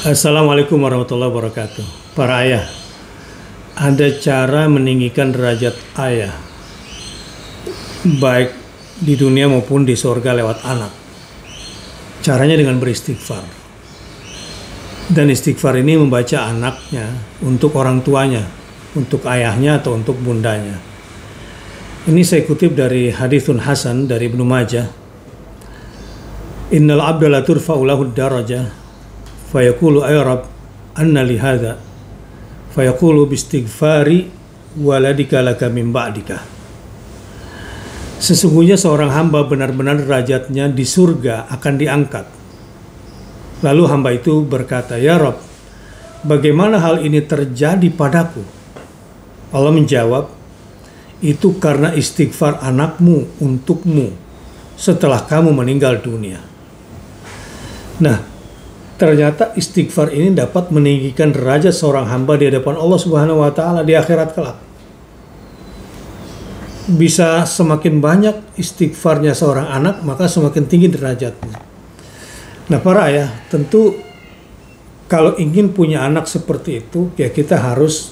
Assalamualaikum warahmatullahi wabarakatuh. Para ayah, ada cara meninggikan derajat ayah, baik di dunia maupun di surga lewat anak. Caranya dengan beristighfar. Dan istighfar ini membaca anaknya untuk orang tuanya, untuk ayahnya atau untuk bundanya. Ini saya kutip dari haditsun hasan dari Ibnu Majah. Innal abda la turfa'u lahu darajah fayaqulu ay rab anna li hadha fayaqulu bistighfari waladika laka min ba'dika. Sesungguhnya seorang hamba benar-benar derajatnya di surga akan diangkat. Lalu hamba itu berkata, "Ya Rabb, bagaimana hal ini terjadi padaku?" Allah menjawab, "Itu karena istighfar anakmu untukmu setelah kamu meninggal dunia." Nah, ternyata istighfar ini dapat meninggikan derajat seorang hamba di hadapan Allah Subhanahu wa taala di akhirat kelak. Bisa semakin banyak istighfarnya seorang anak, maka semakin tinggi derajatnya. Nah, para ayah, tentu kalau ingin punya anak seperti itu, ya kita harus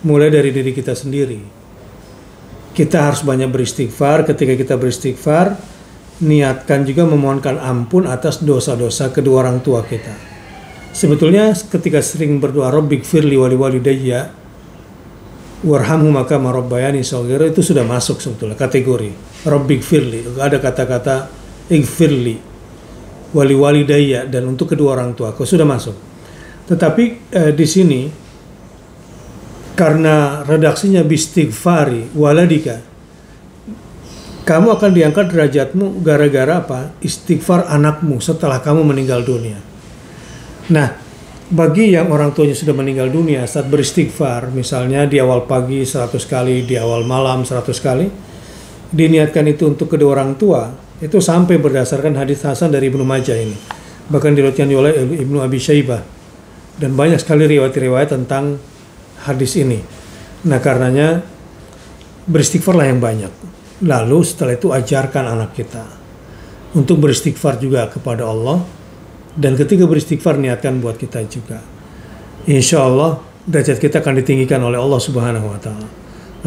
mulai dari diri kita sendiri. Kita harus banyak beristighfar. Ketika kita beristighfar, niatkan juga memohonkan ampun atas dosa-dosa kedua orang tua kita. Sebetulnya ketika sering berdoa Rabbighfirli wa liwalidayya warhamhuma kama rabbayani shaghira, itu sudah masuk sebetulnya kategori Rabbighfirli. Ada kata-kata ighfirli wa liwalidayya dan untuk kedua orang tua, sudah masuk. Tetapi di sini karena redaksinya bistighfari waladika, kamu akan diangkat derajatmu gara-gara apa? Istighfar anakmu setelah kamu meninggal dunia. Nah, bagi yang orang tuanya sudah meninggal dunia, saat beristighfar, misalnya di awal pagi 100 kali, di awal malam 100 kali, diniatkan itu untuk kedua orang tua, itu sampai berdasarkan hadits hasan dari Ibnu Majah ini. Bahkan diriwayatkan oleh Ibnu Abi Syaibah. Dan banyak sekali riwayat-riwayat tentang hadis ini. Nah, karenanya beristighfarlah yang banyak. Lalu setelah itu ajarkan anak kita untuk beristighfar juga kepada Allah, dan ketika beristighfar niatkan buat kita juga. Insya Allah derajat kita akan ditinggikan oleh Allah Subhanahu wa taala.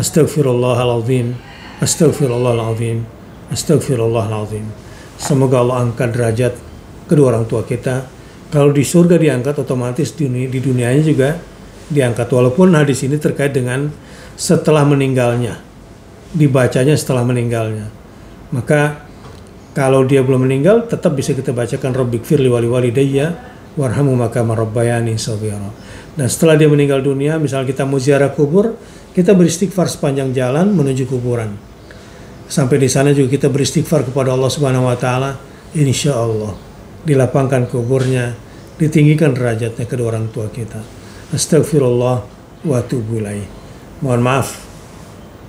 Astaghfirullahaladzim, astaghfirullahaladzim, astaghfirullahaladzim. Semoga Allah angkat derajat kedua orang tua kita. Kalau di surga diangkat, otomatis di dunianya juga diangkat. Walaupun hadis ini terkait dengan setelah meninggalnya, dibacanya setelah meninggalnya. Maka kalau dia belum meninggal, tetap bisa kita bacakan Rabbighfirli wa liwalidayya warhamhuma kama rabbayani shaghira. Dan setelah dia meninggal dunia, misal kita mau ziarah kubur, kita beristighfar sepanjang jalan menuju kuburan. Sampai di sana juga kita beristighfar kepada Allah Subhanahu wa taala, insya Allah dilapangkan kuburnya, ditinggikan derajatnya kedua orang tua kita. Astagfirullah wa atubu ilaih. Mohon maaf.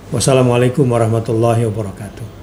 Wassalamualaikum warahmatullahi wabarakatuh.